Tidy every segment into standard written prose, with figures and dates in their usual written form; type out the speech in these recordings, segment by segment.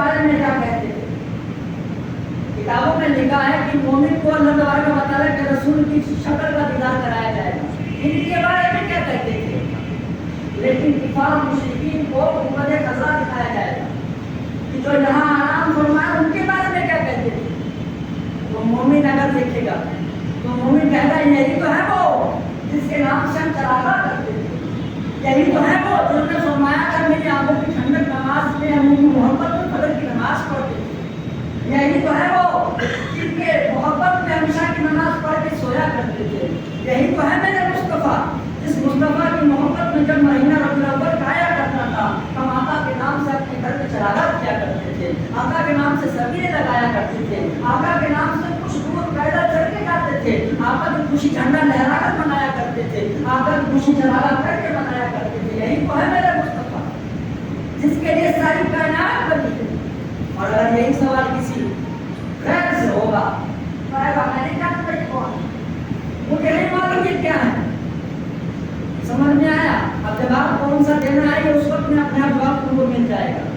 بارے میں کیا کہتے تھے؟ کتابوں میں لکھا ہے کہ مومن کو اللہ تبارک و تعالیٰ کے رسول کی شکل کا دیدار کرایا جائے گا. ان کے بارے میں کیا کہتے تھے؟ لیکن کفار مشرکین کو قوت خزا دکھایا جائے گا کہ جو یہاں آرام فرمائے ان کے بارے میں کیا کہتے تھے. تو مومن اگر دیکھے گا تو مومن کہے گا یہی تو ہے وہ جس کے نام سے ہم چراغا کرتے تھے. یہی تو ہے وہ جس نے فرمایا تھا میری آنکھوں کی ٹھنڈک نماز میں ہم ان کی محبت میں فجر کی نماز پڑھتے تھے. یہی تو ہے وہ جن کے محبت میں ہمیشہ کی نماز پڑھ کے سویا کرتے تھے. یہی تو ہے میرے مصطفیٰ جس مصطفیٰ کی محبت میں جب مہینہ ربیع الاول کا آیا کرتا تھا ہم آقا کے نام سے اپنے گھر میں چراغا کیا کرتے تھے. آقا کے نام سے سبیلے لگایا کرتے تھے. آقا کے نام سے کچھ دور پیدل چل کے جاتے تھے. آقا کی خوشی جھنڈا لہرا کر منایا کرتے تھے. آقا کی خوشی چراغا کر کے منایا کرتے تھے. یہی تو ہے میرے مصطفیٰ جس کے لیے ساری کائنات بنی ہے. اور اگر یہی سوال کسی غیر سے ہوگا تو میں نہیں جانتا یہ کون ہے, مجھے نہیں معلوم یہ کیا ہے. سمجھ میں آیا؟ اب جب آپ کون سا دینا آئے اس وقت میں اپنے آپ جواب تم کو مل جائے گا.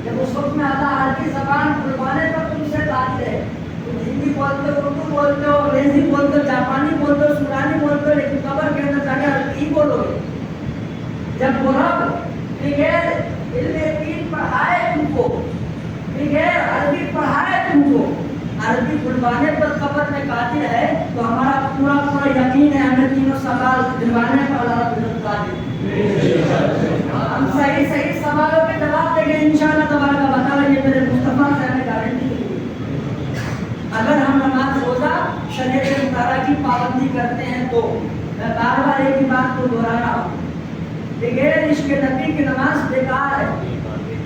جب اس وقت میں آتا عربی زبان قربانے پر تم سے تعلق ہے. تم ہندی بولتے ہو, اردو بولتے ہو, انگریزی بولتے ہو, جاپانی بولتے ہو, سورانی بولتے ہو, لیکن قبر کے اندر جا کے عربی بولو گے. جب وہ رب بغیر علم دین پڑھائے تم کو, بغیر عربی پڑھائے تم کو, عربی دلوانے پر قبر میں قادر ہے تو ہمارا پورا پورا یقین ہے ہمیں تینوں سوال دلوانے پر اللہ قادر. ہم صحیح صحیح سوالوں کے جواب دیں گے انشاءاللہ تبارک و تعالیٰ. یہ میرے مصطفیٰ سے ہمیں گارنٹی دی. اگر ہم نماز روزہ شریعت مطالعہ کی پابندی کرتے ہیں تو میں بار بار ایک ہی بات کو دہرا رہا ہوں, بغیر عشق نبی کی نماز بیکار ہے.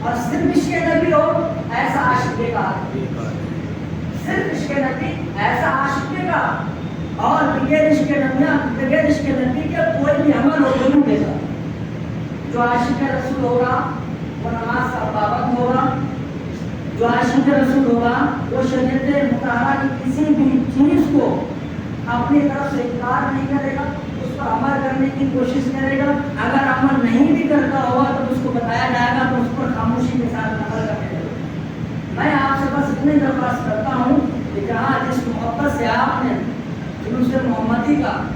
اور صرف عشق نبی ہو ایسا عاشق بیکار ہے. صرف عشق نبی ایسا عاشق بیکار, اور بغیر عشق نبی کے کوئی بھی عمل ہو ضرور بیکار. جو عاشق رسول ہوگا وہ نماز کا پابند ہوگا. جو عاشق رسول ہوگا وہ شریعت مطالعہ کی کسی بھی چیز کو اپنی طرف سے انکار نہیں کرے گا, اس پر عمل کرنے کی کوشش کرے گا. اگر عمل نہیں بھی کرتا ہوگا تو اس کو بتایا جائے گا تو اس پر خاموشی کے ساتھ عمل کرنے لگے. میں آپ سے بس اتنی درخواست کرتا ہوں کہ جہاں جس محبت سے آپ نے جلوس محمدی کا